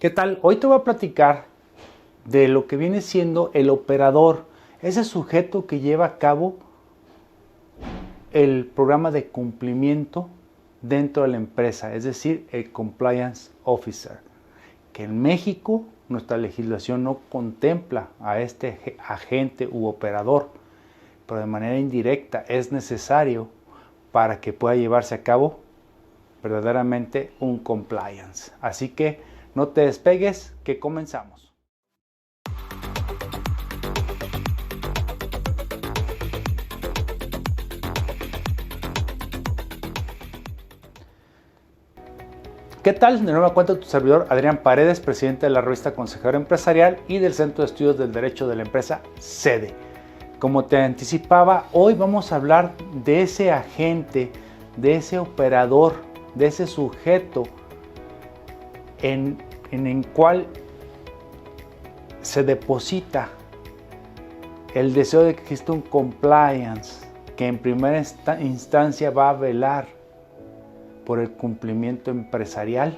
¿Qué tal? Hoy te voy a platicar de lo que viene siendo el operador, ese sujeto que lleva a cabo el programa de cumplimiento dentro de la empresa, es decir, el Compliance Officer, que en México nuestra legislación no contempla a este agente u operador, pero de manera indirecta es necesario para que pueda llevarse a cabo verdaderamente un compliance. Así que no te despegues, que comenzamos. ¿Qué tal? De nueva cuenta tu servidor Adrián Paredes, presidente de la revista Consejero Empresarial y del Centro de Estudios del Derecho de la Empresa, SEDE. Como te anticipaba, hoy vamos a hablar de ese agente, de ese operador, de ese sujeto en el cual se deposita el deseo de que exista un compliance que en primera instancia va a velar por el cumplimiento empresarial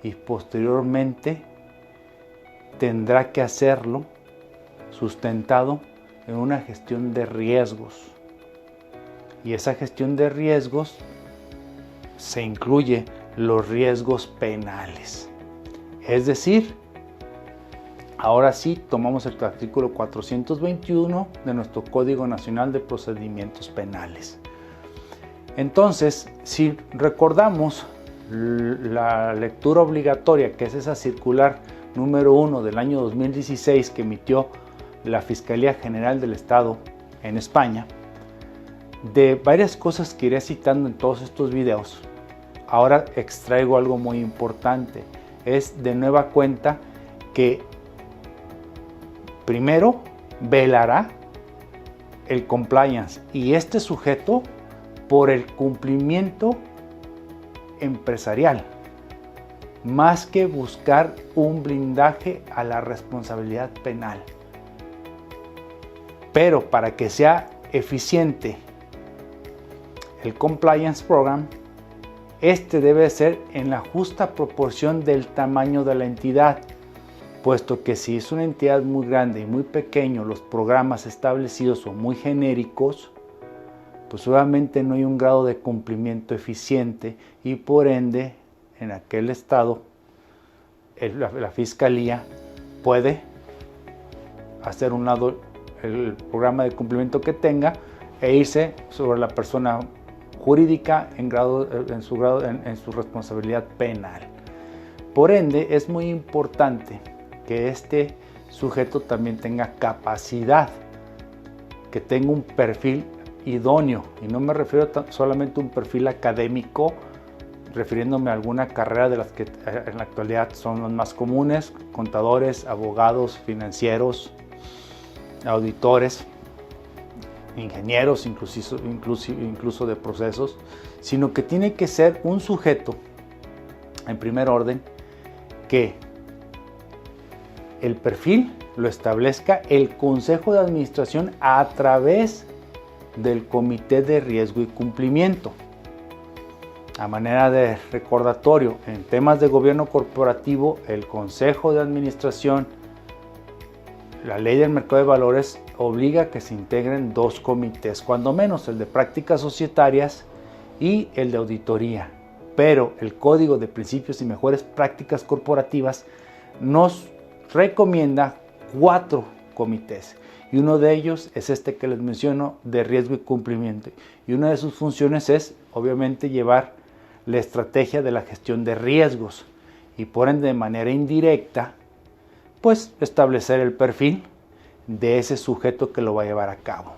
y posteriormente tendrá que hacerlo sustentado en una gestión de riesgos. Y esa gestión de riesgos se incluye los riesgos penales. Es decir, ahora sí tomamos el artículo 421 de nuestro Código Nacional de Procedimientos Penales. Entonces, si recordamos la lectura obligatoria, que es esa circular número 1 del año 2016 que emitió la Fiscalía General del Estado en España, de varias cosas que iré citando en todos estos videos, ahora extraigo algo muy importante. Es de nueva cuenta que primero velará el compliance y este sujeto por el cumplimiento empresarial, más que buscar un blindaje a la responsabilidad penal. Pero para que sea eficiente el compliance program, este debe ser en la justa proporción del tamaño de la entidad, puesto que si es una entidad muy grande y muy pequeño, los programas establecidos son muy genéricos, pues obviamente no hay un grado de cumplimiento eficiente y por ende en aquel estado la fiscalía puede hacer un lado el programa de cumplimiento que tenga e irse sobre la persona jurídica en su responsabilidad penal. Por ende es muy importante que este sujeto también tenga capacidad, que tenga un perfil idóneo, y no me refiero solamente a un perfil académico, refiriéndome a alguna carrera de las que en la actualidad son las más comunes: contadores, abogados, financieros, auditores, ingenieros, incluso de procesos, sino que tiene que ser un sujeto, en primer orden, que el perfil lo establezca el Consejo de Administración a través del Comité de Riesgo y Cumplimiento. A manera de recordatorio, en temas de gobierno corporativo, el Consejo de Administración, la Ley del Mercado de Valores obliga a que se integren dos comités, cuando menos el de prácticas societarias y el de auditoría. Pero el Código de Principios y Mejores Prácticas Corporativas nos recomienda 4 comités. Y uno de ellos es este que les menciono, de riesgo y cumplimiento. Y una de sus funciones es, obviamente, llevar la estrategia de la gestión de riesgos. Y por ende, de manera indirecta, pues establecer el perfil de ese sujeto que lo va a llevar a cabo.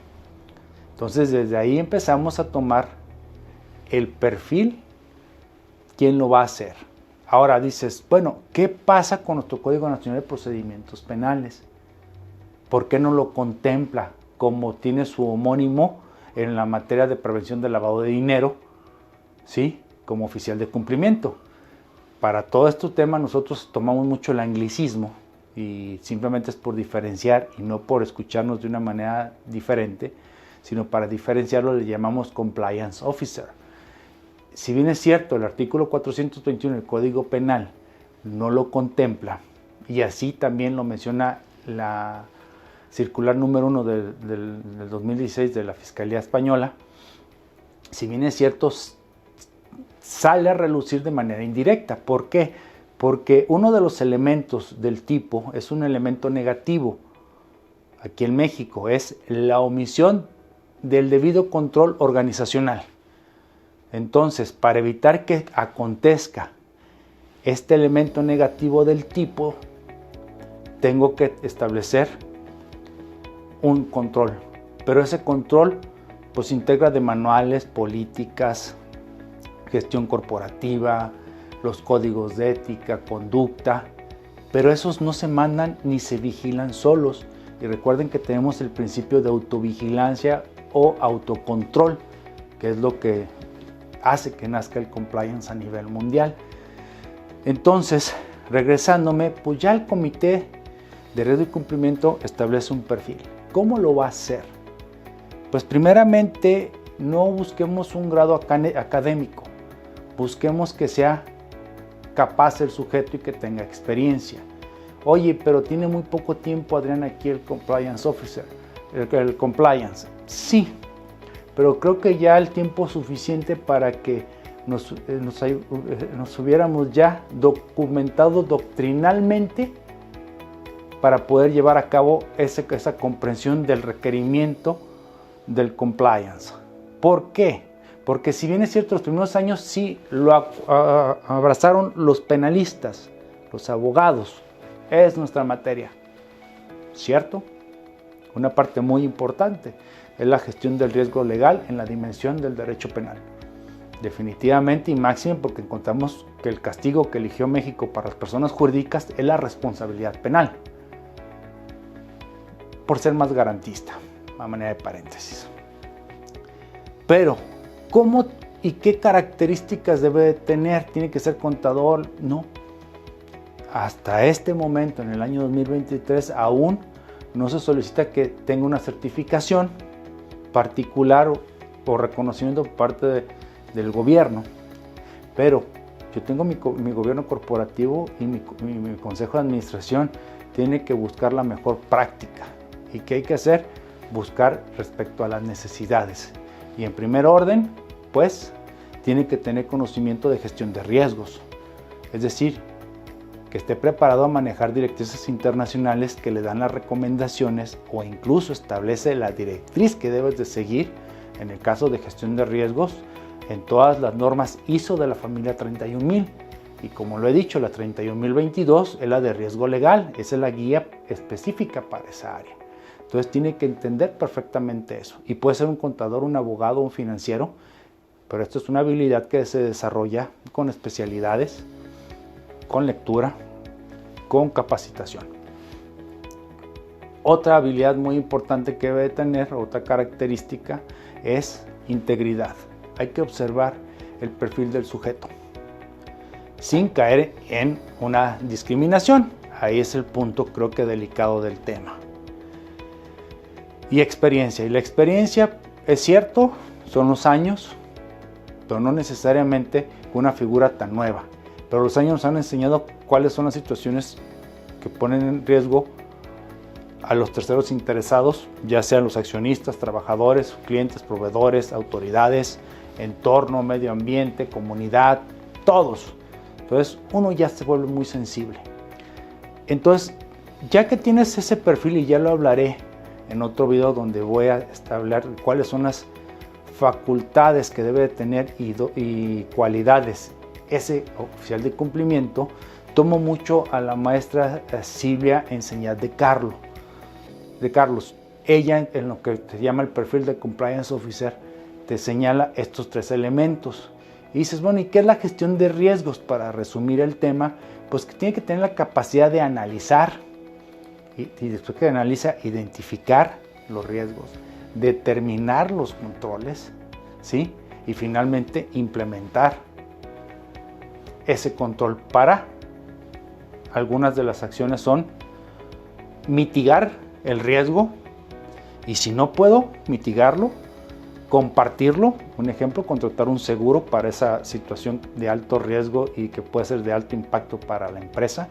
Entonces, desde ahí empezamos a tomar el perfil, quién lo va a hacer. Ahora dices, bueno, ¿qué pasa con nuestro Código Nacional de Procedimientos Penales? ¿Por qué no lo contempla como tiene su homónimo en la materia de prevención del lavado de dinero, ¿sí?, como oficial de cumplimiento? Para todo este tema nosotros tomamos mucho el anglicismo y simplemente es por diferenciar y no por escucharnos de una manera diferente, sino para diferenciarlo le llamamos Compliance Officer. Si bien es cierto, el artículo 421 del Código Penal no lo contempla, y así también lo menciona la circular número 1 del 2016 de la Fiscalía Española, si bien es cierto, sale a relucir de manera indirecta. ¿Por qué? Porque uno de los elementos del tipo es un elemento negativo. Aquí en México es la omisión del debido control organizacional. Entonces, para evitar que acontezca este elemento negativo del tipo, tengo que establecer un control. Pero ese control pues integra de manuales, políticas, gestión corporativa, los códigos de ética, conducta, pero esos no se mandan ni se vigilan solos. Y recuerden que tenemos el principio de autovigilancia o autocontrol, que es lo que hace que nazca el compliance a nivel mundial. Entonces, regresándome, pues ya el Comité de Riesgo y Cumplimiento establece un perfil. ¿Cómo lo va a hacer? Pues primeramente, no busquemos un grado académico, busquemos que sea capaz el sujeto y que tenga experiencia. Oye, pero tiene muy poco tiempo, Adrián, aquí el Compliance Officer, el Compliance. Sí, pero creo que ya el tiempo suficiente para que nos hubiéramos ya documentado doctrinalmente para poder llevar a cabo esa comprensión del requerimiento del compliance. ¿Por qué? Porque si bien es cierto, los primeros años sí lo abrazaron los penalistas, los abogados. Es nuestra materia, ¿cierto? Una parte muy importante es la gestión del riesgo legal en la dimensión del derecho penal. Definitivamente y máximo, porque encontramos que el castigo que eligió México para las personas jurídicas es la responsabilidad penal, por ser más garantista, a manera de paréntesis. Pero, ¿cómo y qué características debe de tener? ¿Tiene que ser contador? No. Hasta este momento, en el año 2023, aún no se solicita que tenga una certificación particular o reconocimiento por parte del gobierno. Pero yo tengo mi gobierno corporativo y mi consejo de administración tiene que buscar la mejor práctica. ¿Y qué hay que hacer? Buscar respecto a las necesidades. Y en primer orden, pues, tiene que tener conocimiento de gestión de riesgos. Es decir, que esté preparado a manejar directrices internacionales que le dan las recomendaciones o incluso establece la directriz que debes de seguir en el caso de gestión de riesgos en todas las normas ISO de la familia 31000. Y como lo he dicho, la 31022 es la de riesgo legal, esa es la guía específica para esa área. Entonces tiene que entender perfectamente eso. Y puede ser un contador, un abogado, un financiero, pero esto es una habilidad que se desarrolla con especialidades, con lectura, con capacitación. Otra habilidad muy importante que debe tener, otra característica, es integridad. Hay que observar el perfil del sujeto sin caer en una discriminación. Ahí es el punto, creo que delicado del tema. Y experiencia. Y la experiencia, es cierto, son los años, pero no necesariamente una figura tan nueva. Pero los años nos han enseñado cuáles son las situaciones que ponen en riesgo a los terceros interesados, ya sean los accionistas, trabajadores, clientes, proveedores, autoridades, entorno, medio ambiente, comunidad, todos. Entonces uno ya se vuelve muy sensible. Entonces, ya que tienes ese perfil, y ya lo hablaré en otro video donde voy a establecer cuáles son las facultades que debe de tener y cualidades ese oficial de cumplimiento, tomo mucho a la maestra Silvia Enseñat de Carlos. Ella, en lo que se llama el perfil de Compliance Officer, te señala estos tres elementos. Y dices, bueno, ¿y qué es la gestión de riesgos? Para resumir el tema, pues que tiene que tener la capacidad de analizar y después que analiza, identificar los riesgos, determinar los controles, ¿sí? Y finalmente implementar ese control. Para algunas de las acciones son mitigar el riesgo, y si no puedo mitigarlo, compartirlo, un ejemplo, contratar un seguro para esa situación de alto riesgo y que puede ser de alto impacto para la empresa.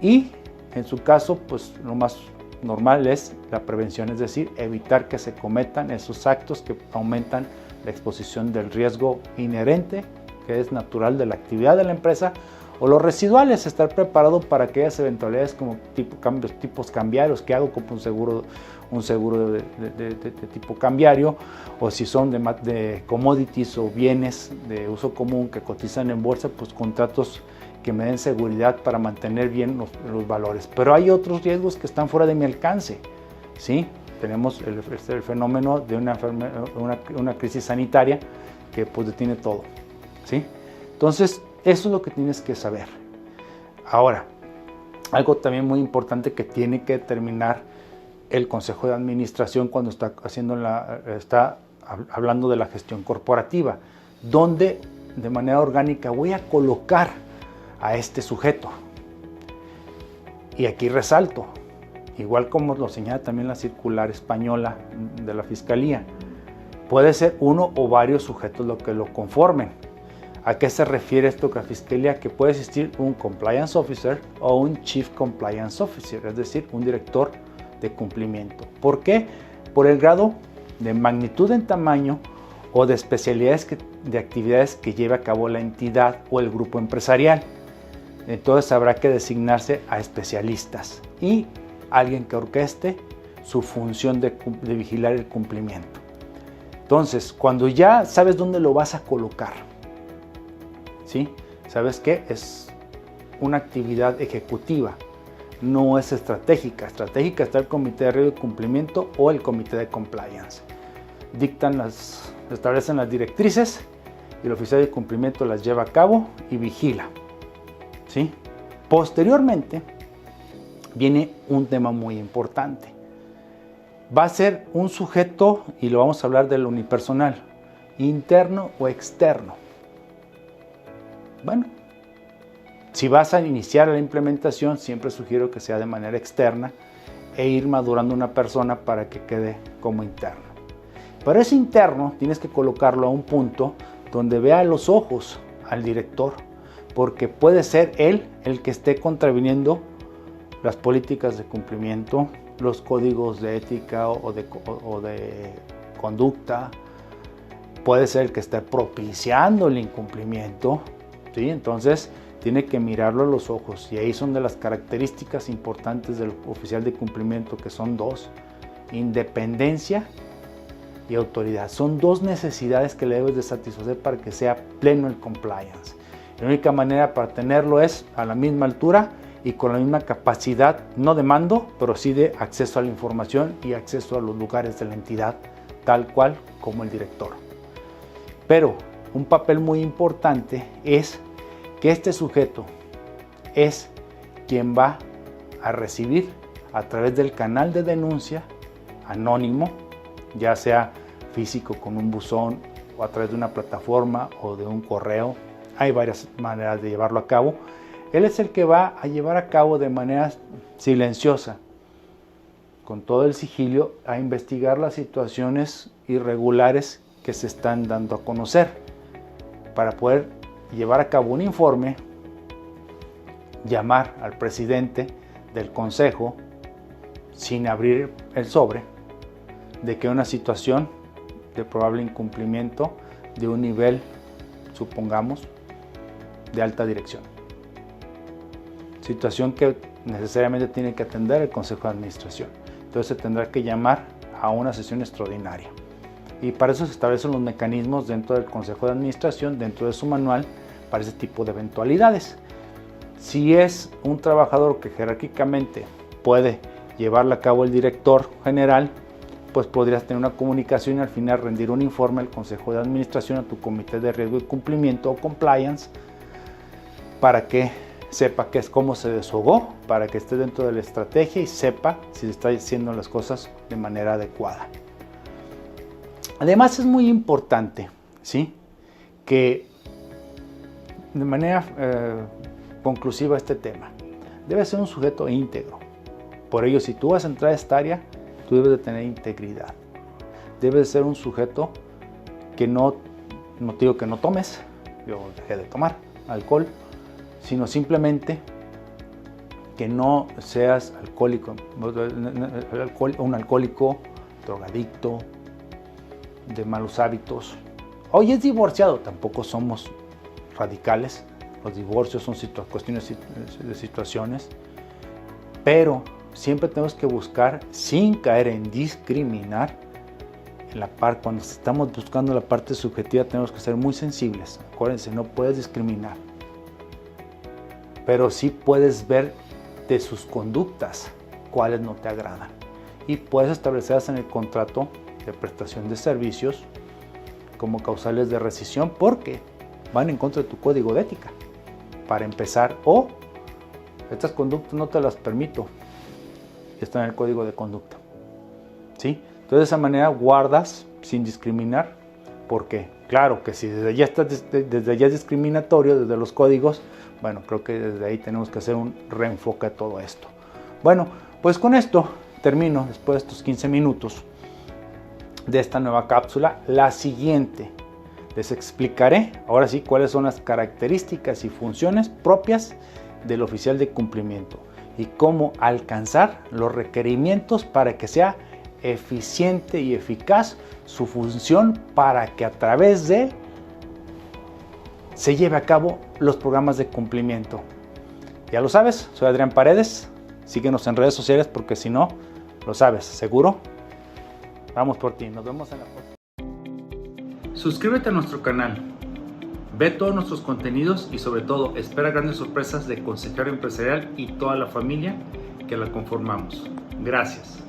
Y en su caso, pues lo más normal es la prevención, es decir, evitar que se cometan esos actos que aumentan la exposición del riesgo inherente, que es natural de la actividad de la empresa, o los residuales, estar preparado para aquellas eventualidades como tipos cambiarios, que hago como un seguro de tipo cambiario, o si son de commodities o bienes de uso común que cotizan en bolsa, pues contratos que me den seguridad para mantener bien los valores. Pero hay otros riesgos que están fuera de mi alcance, ¿sí? Tenemos el fenómeno de una crisis sanitaria que pues detiene todo, ¿sí? Entonces, eso es lo que tienes que saber. Ahora, algo también muy importante que tiene que determinar el Consejo de Administración cuando está hablando de la gestión corporativa, donde de manera orgánica voy a colocar a este sujeto. Y aquí resalto, igual como lo señala también la circular española de la Fiscalía, puede ser uno o varios sujetos lo que lo conformen. ¿A qué se refiere esto con la Fiscalía? Que puede existir un Compliance Officer o un Chief Compliance Officer, es decir, un director de cumplimiento. ¿Por qué? Por el grado de magnitud en tamaño o de especialidades de actividades que lleve a cabo la entidad o el grupo empresarial. Entonces habrá que designarse a especialistas y alguien que orqueste su función de vigilar el cumplimiento. Entonces, cuando ya sabes dónde lo vas a colocar, ¿sí? ¿Sabes qué? Es una actividad ejecutiva, no es estratégica. Estratégica está el Comité de Riesgo y Cumplimiento o el Comité de Compliance. Establecen las directrices y el oficial de cumplimiento las lleva a cabo y vigila, ¿sí? Posteriormente viene un tema muy importante. Va a ser un sujeto, y lo vamos a hablar del unipersonal, interno o externo. Bueno, si vas a iniciar la implementación, siempre sugiero que sea de manera externa e ir madurando una persona para que quede como interno. Pero ese interno tienes que colocarlo a un punto donde vea a los ojos al director, porque puede ser él el que esté contraviniendo las políticas de cumplimiento, los códigos de ética o de conducta. Puede ser el que esté propiciando el incumplimiento, ¿sí? Entonces tiene que mirarlo a los ojos, y ahí son de las características importantes del oficial de cumplimiento, que son dos: independencia y autoridad. Son dos necesidades que le debes de satisfacer para que sea pleno el compliance. La única manera para tenerlo es a la misma altura y con la misma capacidad, no de mando, pero sí de acceso a la información y acceso a los lugares de la entidad, tal cual como el director. Pero un papel muy importante es que este sujeto es quien va a recibir a través del canal de denuncia anónimo, ya sea físico con un buzón o a través de una plataforma o de un correo. Hay varias maneras de llevarlo a cabo. Él es el que va a llevar a cabo de manera silenciosa, con todo el sigilio, a investigar las situaciones irregulares que se están dando a conocer, para poder llevar a cabo un informe, llamar al presidente del consejo sin abrir el sobre, de que una situación de probable incumplimiento de un nivel, supongamos, de alta dirección. Situación que necesariamente tiene que atender el Consejo de Administración. Entonces se tendrá que llamar a una sesión extraordinaria. Y para eso se establecen los mecanismos dentro del Consejo de Administración, dentro de su manual, para ese tipo de eventualidades. Si es un trabajador que jerárquicamente puede llevarla a cabo el director general, pues podrías tener una comunicación y al final rendir un informe al Consejo de Administración, a tu Comité de Riesgo y Cumplimiento o Compliance, para que sepa qué es, cómo se desahogó, para que esté dentro de la estrategia y sepa si se está haciendo las cosas de manera adecuada. Además es muy importante, ¿sí?, que de manera conclusiva este tema debe ser un sujeto íntegro. Por ello, si tú vas a entrar a esta área, tú debes de tener integridad. debe de ser un sujeto que no te digo que no tomes, yo dejé de tomar alcohol, sino simplemente que no seas alcohólico, un alcohólico, drogadicto, de malos hábitos. Hoy es divorciado, tampoco somos radicales, los divorcios son cuestiones de situaciones, pero siempre tenemos que buscar, sin caer en discriminar, cuando estamos buscando la parte subjetiva tenemos que ser muy sensibles. Acuérdense, no puedes discriminar, pero sí puedes ver de sus conductas cuáles no te agradan y puedes establecerlas en el contrato de prestación de servicios como causales de rescisión porque van en contra de tu código de ética, para empezar, o estas conductas no te las permito, están en el código de conducta, ¿sí? Entonces de esa manera guardas sin discriminar, porque claro que si desde ya es discriminatorio, desde los códigos, bueno, creo que desde ahí tenemos que hacer un reenfoque a todo esto. Bueno, pues con esto termino, después de estos 15 minutos de esta nueva cápsula. La siguiente les explicaré ahora sí cuáles son las características y funciones propias del oficial de cumplimiento y cómo alcanzar los requerimientos para que sea eficiente y eficaz su función, para que a través de se lleve a cabo los programas de cumplimiento. Ya lo sabes, soy Adrián Paredes, síguenos en redes sociales porque si no, lo sabes, seguro. Vamos por ti, nos vemos en la próxima. Suscríbete a nuestro canal, ve todos nuestros contenidos y sobre todo espera grandes sorpresas de Consejero Empresarial y toda la familia que la conformamos. Gracias.